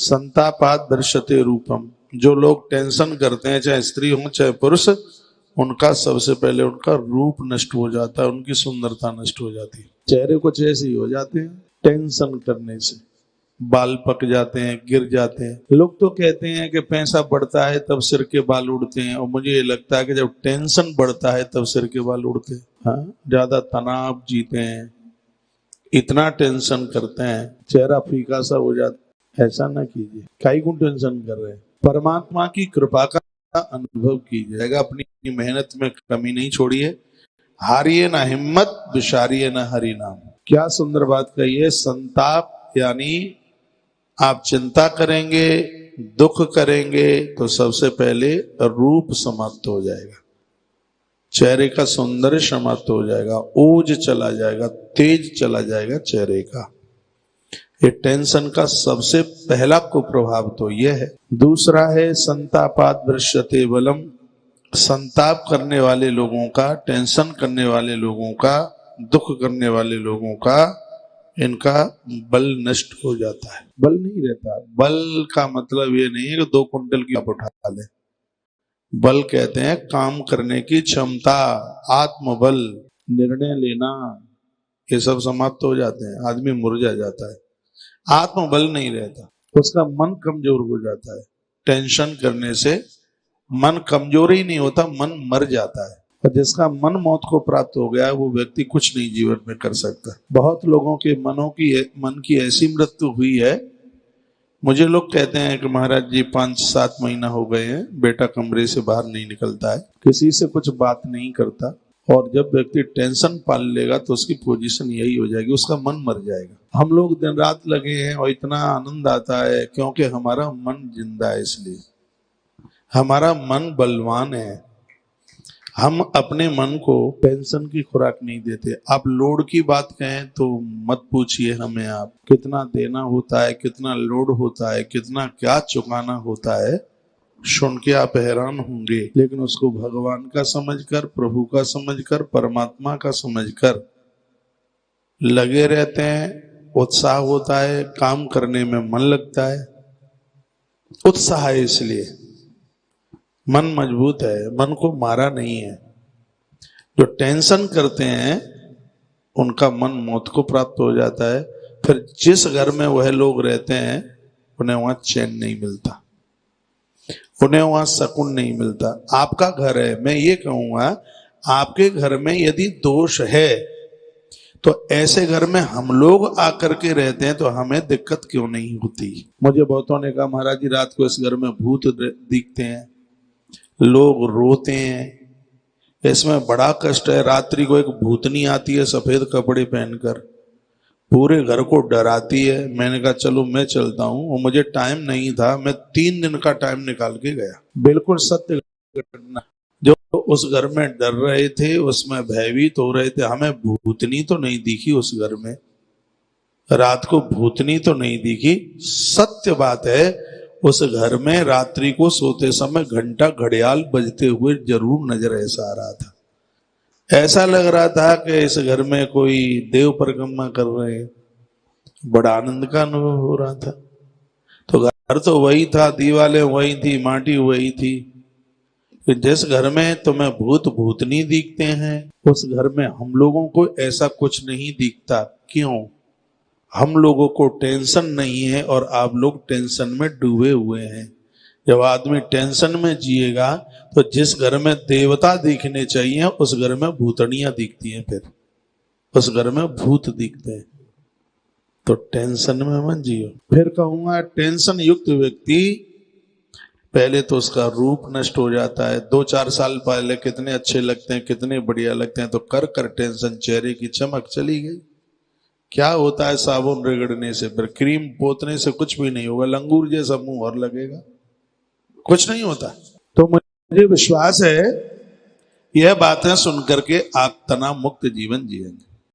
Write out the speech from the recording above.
संतापात दर्शते रूपम। जो लोग टेंशन करते हैं, चाहे स्त्री हो चाहे पुरुष, उनका सबसे पहले उनका रूप नष्ट हो जाता है, उनकी सुंदरता नष्ट हो जाती है। चेहरे कुछ ऐसे ही हो जाते हैं टेंशन करने से, बाल पक जाते हैं, गिर जाते हैं। लोग तो कहते हैं कि पैसा बढ़ता है तब सिर के बाल उड़ते हैं, और मुझे ये लगता है कि जब टेंशन बढ़ता है तब सिर के बाल उड़ते हैं। हाँ, ज्यादा तनाव जीते हैं, इतना टेंशन करते हैं, चेहरा फीका सा हो जाता। ऐसा ना कीजिए। काई को टेंशन कर रहे हैं? परमात्मा की कृपा का अनुभव कीजिएगा। अपनी मेहनत में कमी नहीं छोड़िए। हारिए ना हिम्मत, विसारिए ना हरि नाम। क्या सुंदर बात कही है। संताप यानी आप चिंता करेंगे, दुख करेंगे तो सबसे पहले रूप समाप्त हो जाएगा, चेहरे का सौंदर्य समाप्त हो जाएगा, ओज चला जाएगा, तेज चला जाएगा चेहरे का। ये टेंशन का सबसे पहला कुप्रभाव तो यह है। दूसरा है संतापात दृश्यते बलम। संताप करने वाले लोगों का, टेंशन करने वाले लोगों का, दुख करने वाले लोगों का, इनका बल नष्ट हो जाता है। बल नहीं रहता। बल का मतलब ये नहीं है कि 2 कुंटल की आप उठा ले। बल कहते हैं काम करने की क्षमता, आत्मबल, निर्णय लेना, ये सब समाप्त हो जाते हैं। आदमी मुरझा जाता है, आत्मबल नहीं रहता, उसका मन कमजोर हो जाता है। टेंशन करने से मन कमजोर ही नहीं होता, मन मर जाता है। और जिसका मन मौत को प्राप्त हो गया है, वो व्यक्ति कुछ नहीं जीवन में कर सकता। बहुत लोगों के मन की ऐसी मृत्यु हुई है। मुझे लोग कहते हैं कि महाराज जी 5-7 महीना हो गए हैं, बेटा कमरे से बाहर नहीं निकलता है, किसी से कुछ बात नहीं करता। और जब व्यक्ति टेंशन पाल लेगा तो उसकी पोजीशन यही हो जाएगी, उसका मन मर जाएगा। हम लोग दिन रात लगे हैं और इतना आनंद आता है क्योंकि हमारा मन जिंदा है, इसलिए हमारा मन बलवान है। हम अपने मन को टेंशन की खुराक नहीं देते। आप लोड की बात कहें तो मत पूछिए हमें, आप कितना देना होता है, कितना लोड होता है, कितना क्या चुकाना होता है, सुन के आप हैरान होंगे। लेकिन उसको भगवान का समझकर, प्रभु का समझकर, परमात्मा का समझकर लगे रहते हैं। उत्साह होता है, काम करने में मन लगता है। उत्साह है इसलिए मन मजबूत है, मन को मारा नहीं है। जो टेंशन करते हैं उनका मन मौत को प्राप्त हो जाता है। फिर जिस घर में वह लोग रहते हैं उन्हें वहां चैन नहीं मिलता, उन्हें वहां सुकून नहीं मिलता। आपका घर है, मैं ये कहूंगा आपके घर में यदि दोष है तो ऐसे घर में हम लोग आकर के रहते हैं तो हमें दिक्कत क्यों नहीं होती। मुझे बहुतों ने कहा महाराज जी रात को इस घर में भूत दिखते हैं, लोग रोते हैं, इसमें बड़ा कष्ट है। रात्रि को एक भूतनी आती है सफेद कपड़े पहनकर, पूरे घर को डराती है। मैंने कहा चलो मैं चलता हूं, और मुझे टाइम नहीं था, मैं 3 दिन का टाइम निकाल के गया। बिल्कुल सत्य घटना। जो उस घर में डर रहे थे, उसमें भयभीत हो रहे थे, हमें भूतनी तो नहीं दिखी उस घर में, रात को भूतनी तो नहीं दिखी। सत्य बात है, उस घर में रात्रि को सोते समय घंटा घड़ियाल बजते हुए जरूर नजर ऐसा आ रहा था। ऐसा लग रहा था कि इस घर में कोई देव परिक्रमा कर रहे हैं। बड़ा आनंद का अनुभव हो रहा था। तो घर तो वही था, दीवारें वही थी, माटी वही थी। जिस घर में तुम्हें भूत भूतनी दिखते हैं, उस घर में हम लोगों को ऐसा कुछ नहीं दिखता। क्यों? हम लोगों को टेंशन नहीं है और आप लोग टेंशन में डूबे हुए हैं। जब आदमी टेंशन में जिएगा तो जिस घर में देवता दिखने चाहिए उस घर में भूतनियां दिखती हैं, फिर उस घर में भूत दिखते हैं। तो टेंशन में मत जियो। फिर कहूंगा टेंशन युक्त व्यक्ति पहले तो उसका रूप नष्ट हो जाता है। 2-4 साल पहले कितने अच्छे लगते हैं, कितने बढ़िया लगते हैं, तो कर कर टेंशन चेहरे की चमक चली गई। क्या होता है साबुन रगड़ने से, फिर क्रीम पोतने से कुछ भी नहीं होगा, लंगूर जैसा मुंह और लगेगा, कुछ नहीं होता। तो मुझे विश्वास है यह बातें सुनकर के आप तनाव मुक्त जीवन जिएंगे।